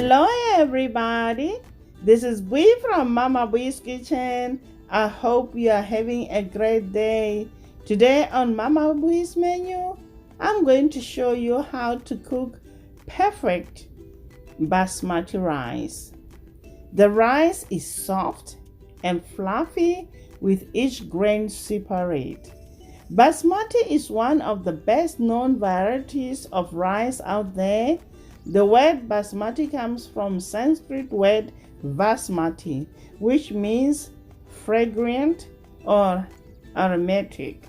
Hello everybody, this is Bee from Mama Bee's Kitchen. I hope you are having a great day. Today on Mama Bee's menu, I'm going to show you how to cook perfect Basmati rice. The rice is soft and fluffy with each grain separate. Basmati is one of the best known varieties of rice out there. The word Basmati comes from Sanskrit word Basmati, which means fragrant or aromatic.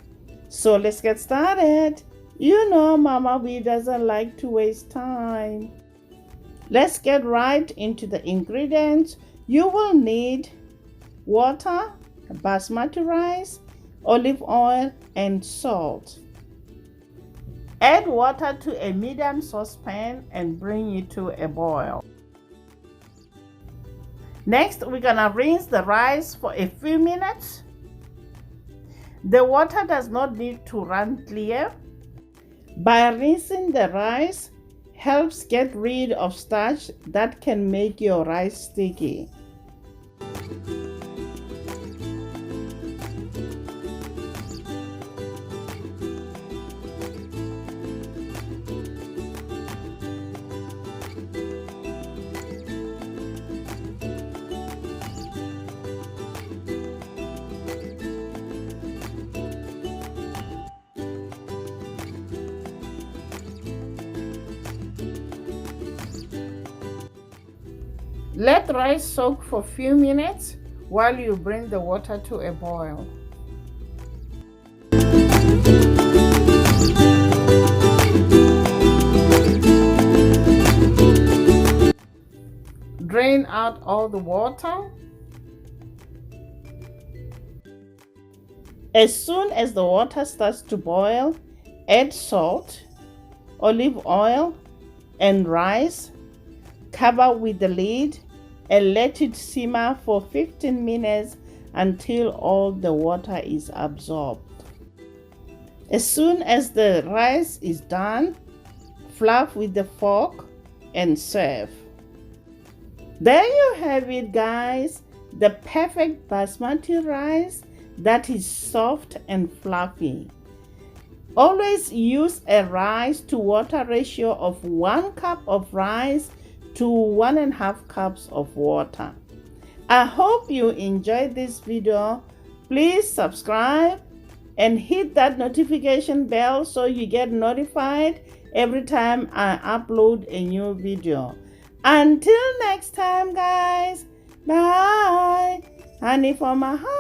So let's get started. You know Mama Bee doesn't like to waste time. Let's get right into the ingredients. You will need water, Basmati rice, olive oil, and salt. Add water to a medium saucepan and bring it to a boil. Next, we're gonna rinse the rice for a few minutes. The water does not need to run clear. By rinsing the rice, helps get rid of starch that can make your rice sticky. Let rice soak for a few minutes while you bring the water to a boil. Drain out all the water. As soon as the water starts to boil, add salt, olive oil, and rice. Cover with the lid and let it simmer for 15 minutes until all the water is absorbed. As soon as the rice is done, fluff with the fork and serve. There you have it, guys, the perfect Basmati rice that is soft and fluffy. Always use a rice to water ratio of 1 cup of rice to 1.5 cups of water. I hope you enjoyed this video. Please subscribe and hit that notification bell so you get notified every time I upload a new video. Until next time, guys, bye. Honey for my heart.